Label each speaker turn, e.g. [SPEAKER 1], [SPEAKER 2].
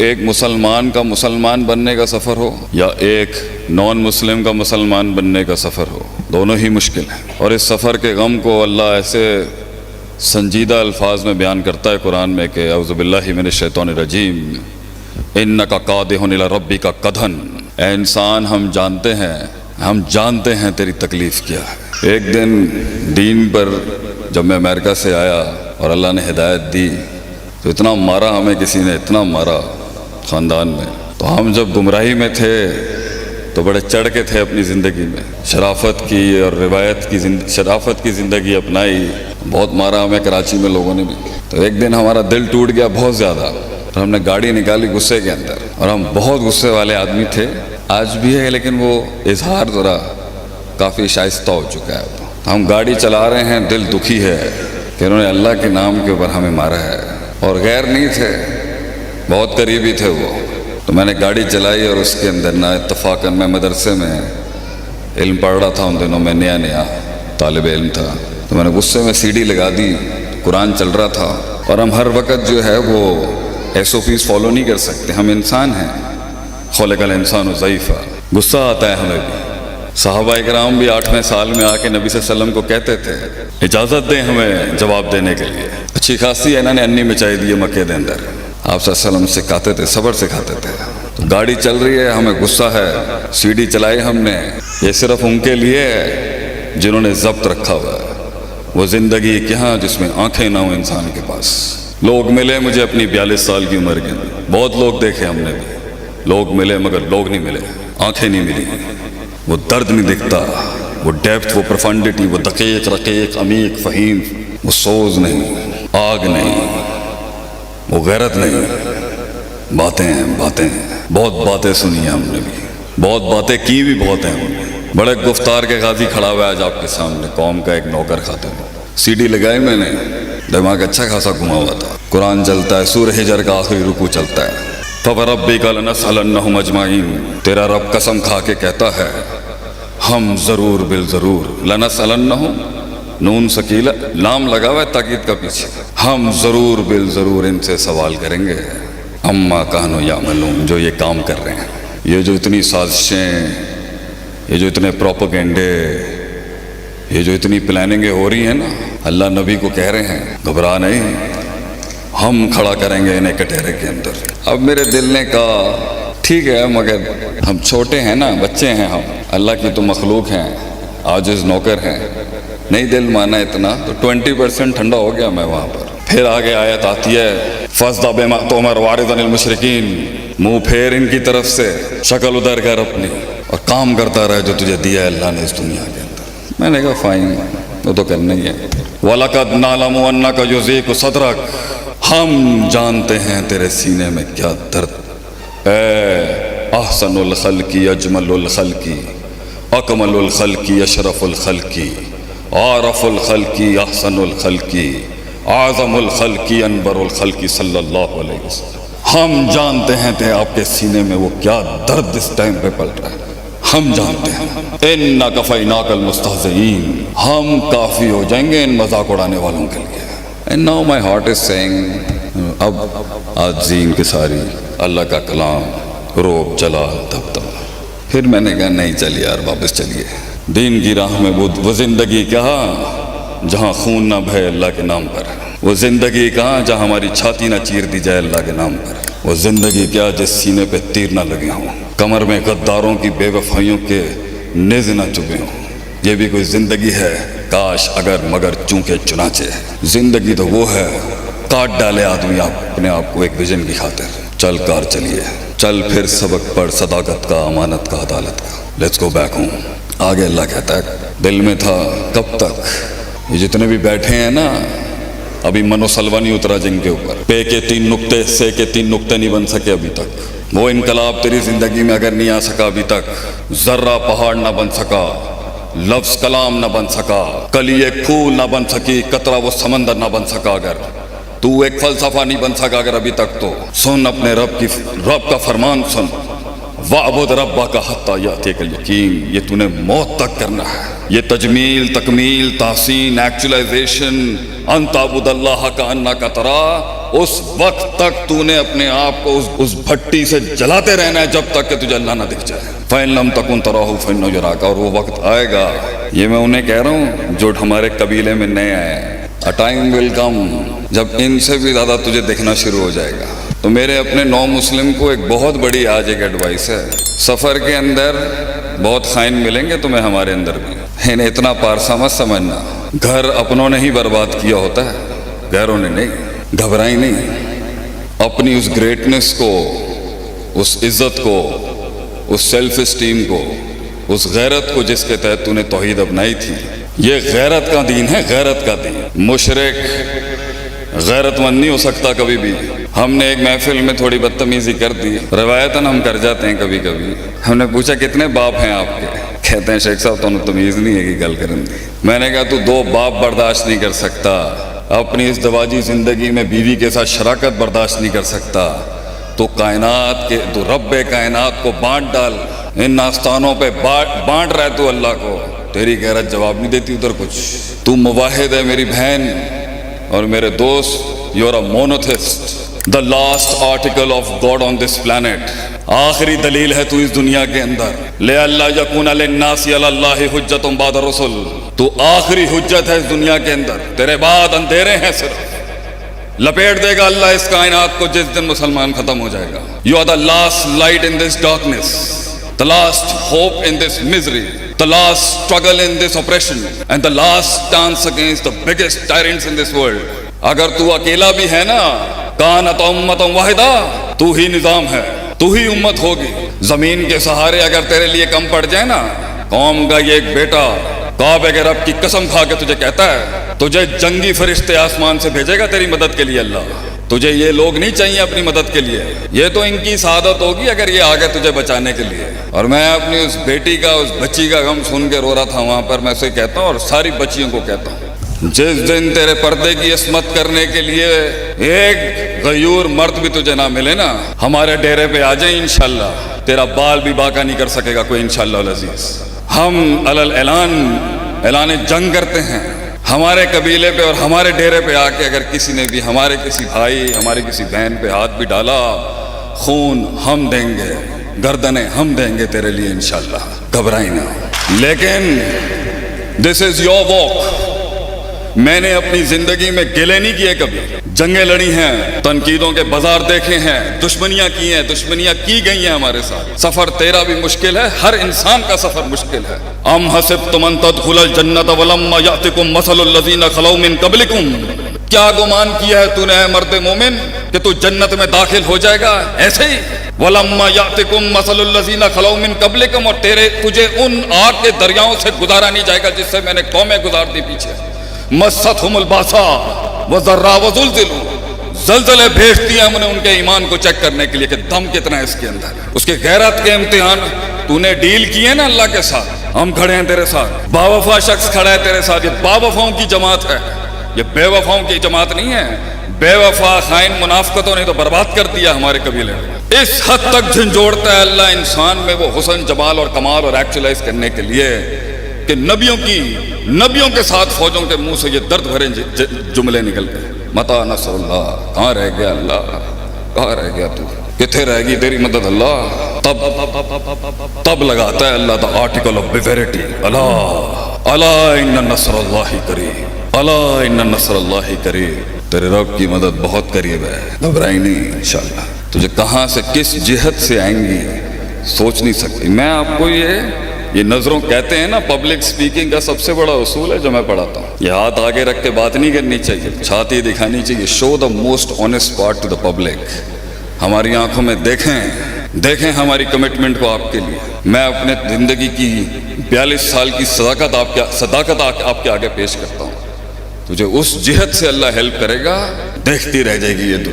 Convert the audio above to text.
[SPEAKER 1] ایک مسلمان کا مسلمان بننے کا سفر ہو یا ایک نان مسلم کا مسلمان بننے کا سفر ہو، دونوں ہی مشکل ہیں۔ اور اس سفر کے غم کو اللہ ایسے سنجیدہ الفاظ میں بیان کرتا ہے قرآن میں کہ اعوذ باللہ من الشیطان الرجیم انک قادح الی ربک قدحن، اے انسان ہم جانتے ہیں تیری تکلیف کیا ہے۔ ایک دن دین پر جب میں امریکہ سے آیا اور اللہ نے ہدایت دی تو اتنا مارا ہمیں، کسی نے اتنا مارا خاندان میں، تو ہم جب گمراہی میں تھے تو بڑے چڑھ کے تھے اپنی زندگی میں، شرافت کی اور روایت کی شرافت کی زندگی اپنائی، بہت مارا ہمیں کراچی میں لوگوں نے بھی۔ تو ایک دن ہمارا دل ٹوٹ گیا بہت زیادہ، اور ہم نے گاڑی نکالی غصے کے اندر، اور ہم بہت غصے والے آدمی تھے، آج بھی ہے، لیکن وہ اظہار ذرا کافی شائستہ ہو چکا ہے۔ ہم گاڑی چلا رہے ہیں، دل دکھی ہے کہ انہوں نے اللہ کے نام کے اوپر ہمیں مارا ہے، اور غیر نہیں تھے، بہت قریبی تھے وہ۔ تو میں نے گاڑی چلائی اور اس کے اندر نا اتفاقاً میں مدرسے میں علم پڑھ رہا تھا، ان دنوں میں نیا طالب علم تھا، تو میں نے غصے میں CD لگا دی، قرآن چل رہا تھا، اور ہم ہر وقت جو ہے وہ SOPs فالو نہیں کر سکتے، ہم انسان ہیں، خلق الانسان ضعیفا، غصہ آتا ہے ہمیں بھی۔ صحابہ اکرام بھی 8ویں سال میں آ کے نبی صلی اللہ علیہ وسلم کو کہتے تھے اجازت دیں ہمیں جواب دینے کے لیے، اچھی خاصی انہوں نے انی مچائی دی ہے مکے دے اندر۔ آپ صلی اللہ علیہ وسلم سکھاتے تھے، صبر سکھاتے تھے۔ تو گاڑی چل رہی ہے، ہمیں غصہ ہے، CD چلائی ہم نے، یہ صرف ان کے لیے ہے جنہوں نے ضبط رکھا ہوا ہے، وہ زندگی کہاں جس میں آنکھیں نہ ہوں انسان کے پاس۔ لوگ ملے مجھے اپنی 42 سال کی عمر کے اندر، بہت لوگ دیکھے ہم نے بھی، لوگ ملے مگر لوگ نہیں ملے، آنکھیں نہیں ملی، وہ درد نہیں دکھتا، وہ ڈیپتھ، وہ پروفنڈیٹی، وہ دقیق رقیق عمیق فہیم، وہ سوز نہیں، آگ نہیں، وہ غیرت نہیں۔ باتیں ہیں بہت باتیں سنی ہیں ہم نے بھی، بہت باتیں کی بھی بہت ہیں ہم نے۔ بڑے گفتار کے غازی کھڑا ہوا ہے آج آپ کے سامنے، قوم کا ایک نوکر خاتون۔ CD لگائی میں نے، دماغ اچھا خاصا گھما ہوا تھا، قرآن چلتا ہے، سورہ حجر کا آخری رکوع چلتا ہے، فَوَرَبِّكَ لَنَسْأَلَنَّهُمْ أَجْمَعِينَ، تیرا رب قسم کھا کے کہتا ہے ہم ضرور بالضرور، لَنَسْأَلَنَّهُمْ، نون سکیلہ لام لگا ہوا ہے تاکید کا پیچھے، ہم ضرور بالضرور ان سے سوال کریں گے، اما کانوا یعملون، جو یہ کام کر رہے ہیں، یہ جو اتنی سازشیں، یہ جو اتنے پروپیگنڈے، یہ جو اتنی پلاننگیں ہو رہی ہیں نا، اللہ نبی کو کہہ رہے ہیں گھبرا نہیں، ہم کھڑا کریں گے انہیں کٹہرے کے اندر۔ اب میرے دل نے کہا ٹھیک ہے، مگر ہم چھوٹے ہیں نا، بچے ہیں ہم، اللہ کی تو مخلوق ہیں، عاجز نوکر ہیں، نہیں دل مانا اتنا، تو 20% ٹھنڈا ہو گیا میں وہاں پر۔ پھر آگے آیت آتی ہے فَاصْدَعْ بِمَا تُؤْمَرُ وَأَعْرِضْ عَنِ الْمُشْرِكِينَ، منہ پھیر ان کی طرف سے، شکل ادھر کر اپنی، اور کام کرتا رہے جو تجھے دیا ہے اللہ نے اس دنیا کے اندر۔ میں نے کہا فائن، وہ تو کرنا ہی ہے۔ وَلَقَدْ نَعْلَمُ أَنَّكَ يُضِيقُ صَدْرَكَ، ہم جانتے ہیں تیرے سینے میں کیا درد، اے احسن الخلق اجمل الخلق اکمل الخلق اشرف الخلق عارف الخلق احسن الخلق اعظم الخلق انبر الخلق صلی اللہ علیہ وسلم، ہم جانتے ہیں تھے آپ کے سینے میں وہ کیا درد اس ٹائم پہ پل رہا ہے، ہم جانتے ہیں۔ اِنَّا كَفَيْنَاكَ الْمُسْتَهْزِئِينَ، ہم کافی ہو جائیں گے ان مذاق اڑانے والوں کے لیے۔ And now my heart is saying، اب عاجزین کی ساری، اللہ کا کلام، روب جلال دبدبہ۔ پھر میں نے کہا نہیں چلیے یار، واپس چلیے، دین کی راہ میں وہ زندگی کہاں جہاں خون نہ بہے اللہ کے نام پر، وہ زندگی کہاں جہاں ہماری چھاتی نہ چیر دی جائے اللہ کے نام پر، وہ زندگی کیا جس سینے پہ تیر نہ لگے ہوں، کمر میں غداروں کی بے وفائیوں کے نیزے نہ چبھے ہوں۔ یہ بھی کوئی زندگی ہے؟ کاش اگر مگر چونکہ چنانچہ، زندگی تو وہ ہے کاٹ ڈالے آدمی اپنے آپ کو ایک ویژن کی خاطر۔ چل کار چلیے، چل پھر سبق پڑھ صداقت کا، امانت کا، عدالت کا، لیٹس گو بیک ہوم۔ آگے اللہ کہتا ہے دل میں تھا کب تک، یہ جتنے بھی بیٹھے ہیں نا، ابھی منو سلوا نہیں اترا جن کے اوپر، پے کے 3 نقطے، سے کے 3 نقطے نہیں بن سکے ابھی تک، وہ انقلاب تیری زندگی میں اگر نہیں آ سکا ابھی تک، ذرہ پہاڑ نہ بن سکا، لفظ کلام نہ بن سکا، کلی ایک پھول نہ بن سکی، قطرہ وہ سمندر نہ بن سکا، اگر تو ایک فلسفہ نہیں بن سکا اگر ابھی تک، تو سن اپنے رب کا فرمان سن، وَاعْبُدْ رَبَّكَ حَتَّى يَأْتِيَكَ الْيَقِينُ، یہ تو نے موت تک کرنا ہے، یہ تجمیل، تکمیل، تحسین، ایکچولائزیشن، ان تعبد اللہ کأنک تراہ، اس وقت تک تو نے اپنے آپ کو اس بھٹی سے جلاتے رہنا ہے جب تک کہ تجھے اللہ نہ دکھ جائے. فَإِن لَمْ تَكُنْ تَرَاهُ فَإِنَّهُ يَرَاكَ. اور وہ وقت آئے گا. یہ میں انہیں کہہ رہا ہوں جو ہمارے قبیلے میں نئے آئے ہیں. A time will come جب ان سے بھی زیادہ تجھے دکھنا شروع ہو جائے گا. تو میرے اپنے نو مسلم کو ایک بہت بڑی آج ایک ایڈوائس ہے. سفر کے اندر بہت خائن ملیں گے تمہیں ہمارے اندر بھی. انہیں اتنا پارسا مت سمجھنا. گھر اپنوں نے ہی برباد کیا ہوتا ہے, غیروں نے نہیں. گھبرائی نہیں. اپنی اس گریٹنس کو, اس عزت کو, اس سیلف اسٹیم کو, اس غیرت کو جس کے تحت تو نے توحید اپنائی تھی. یہ غیرت کا دین ہے, غیرت کا دین. مشرک غیرت مند نہیں ہو سکتا کبھی بھی. ہم نے ایک محفل میں تھوڑی بدتمیزی کر دی, روایتاً ہم کر جاتے ہیں کبھی کبھی. ہم نے پوچھا کتنے باپ ہیں آپ کے؟ کہتے ہیں شیخ صاحب تو تمیز نہیں ہے کہ گل کریں دی. میں نے کہا تو 2 باپ برداشت نہیں کر سکتا, اپنی اس دواجی زندگی میں بیوی کے ساتھ شراکت برداشت نہیں کر سکتا, تو کائنات کے تو رب کائنات کو بانٹ ڈال. ان آستانوں پہ بانٹ رہے تو اللہ کو. تیری غیرت جواب نہیں دیتی ادھر کچھ. تو موحد ہے میری بہن اور میرے دوست. You are a monotheist, the last article of God on this planet. آخری دلیل ہے تو اس دنیا کے اندر. لے اللہ یکون للناس علی اللہ حجت بعد الرسل. تو آخری حجت ہے اس دنیا کے اندر. تیرے بعد اندھیرے ہیں صرف. لپیٹ دے گا اللہ اس کائنات کو جس دن مسلمان ختم ہو جائے گا. You are the last light in this darkness, the last hope in this misery, the last struggle in this oppression, and the last stance against the biggest tyrants in this world. اگر تو اکیلا بھی ہے نا, کانت امۃ واحدہ, تو ہی نظام ہے, تو ہی امت ہوگی. زمین کے سہارے اگر تیرے لیے کم پڑ جائے نا, قوم کا یہ ایک بیٹا کعبے کے رب کی قسم کھا کے تجھے کہتا ہے تجھے جنگی فرشتے آسمان سے بھیجے گا تیری مدد کے لیے اللہ. تجھے یہ لوگ نہیں چاہیے اپنی مدد کے لیے, یہ تو ان کی سعادت ہوگی اگر یہ آگے تجھے بچانے کے لیے. اور میں اپنی اس بیٹی کا, اس بچی کا غم سن کے رو رہا تھا وہاں پر. میں اسے کہتا ہوں اور ساری بچیوں کو کہتا ہوں, جس دن تیرے پردے کی عصمت کرنے کے لیے ایک غیور مرد بھی تجھے نہ ملے نا, ہمارے ڈیرے پہ آ جائیں انشاءاللہ. تیرا بال بھی باقا نہیں کر سکے گا کوئی انشاءاللہ العزیز. ہم اعلان جنگ کرتے ہیں ہمارے قبیلے پہ اور ہمارے ڈیرے پہ آ کے. اگر کسی نے بھی ہمارے کسی بھائی, ہماری کسی بہن پہ ہاتھ بھی ڈالا, خون ہم دیں گے, گردنیں ہم دیں گے تیرے لیے انشاءاللہ. گھبرائی نہ. لیکن دس از یور واک. میں نے اپنی زندگی میں گلے نہیں کیے کبھی. جنگیں لڑی ہیں, تنقیدوں کے بازار دیکھے ہیں, دشمنیاں کی ہیں, دشمنیاں کی گئی ہیں ہمارے ساتھ. سفر تیرا بھی مشکل ہے, ہر انسان کا سفر مشکل ہے. ام حسبتم ان تدخلوا الجنۃ ولما یأتکم مثل الذین خلو من قبلکم. کیا گمان کیا ہے تو نے اے مرد مومن کہ تو جنت میں داخل ہو جائے گا ایسے ہی؟ ولما یأتکم مثل الذین خلو من قبلکم, اور تجھے ان آگ کے دریاؤں سے گزارا نہیں جائے گا جس سے میں نے قومیں گزار دی پیچھے. مستہم الباساء والضراء وزلزلوا. زلزلے بھیج دیے ہم نے ان کے ایمان کو چیک کرنے کے لیے کہ دم کتنا ہے اس کے اندر. اس کے غیرت کے امتحان تو نے ڈیل کیے نا اللہ کے ساتھ. ہم کھڑے ہیں تیرے ساتھ, باوفا شخص کھڑا ہے تیرے ساتھ. یہ باوفاؤں کی جماعت ہے, یہ بے وفاؤں کی جماعت نہیں ہے. بے وفا خائن منافقتوں نے تو برباد کر دیا ہمارے قبیلے میں. اس حد تک جھنجھوڑتا ہے اللہ انسان میں وہ حسن, جمال اور کمال اور ایکچولائز کرنے کے لیے کہ نبیوں کے ساتھ فوجوں کے منہ سے یہ درد بھرے جملے نکل گئے. متا نصر اللہ, کہاں رہ گیا اللہ, کہاں رہ گیا تو, کتنے رہ گی تیری مدد اللہ. تب لگاتا ہے اللہ دا آرٹیکل آف بیویرٹی. الا ان نصر اللہ قریب, الا ان نصر اللہ قریب. تیرے رب کی مدد بہت قریب ہے, گھبرائی نہیں انشاءاللہ. تجھے کہاں سے کس جہت سے آئیں گی سوچ نہیں سکتی. میں آپ کو یہ نظروں کہتے ہیں نا, پبلک سپیکنگ کا سب سے بڑا اصول ہے جو میں پڑھاتا ہوں. یہ ہاتھ آگے رکھ کے بات نہیں کرنی چاہیے, چھاتی دکھانی چاہیے. Show the most honest part to the public. ہماری آنکھوں میں دیکھیں ہماری کمٹمنٹ کو آپ کے لیے. میں اپنے زندگی کی 42 سال کی صداقت آپ کے آگے پیش کرتا ہوں. تجھے اس جہت سے اللہ ہیلپ کرے گا, دیکھتی رہ جائے گی یہ دنیا.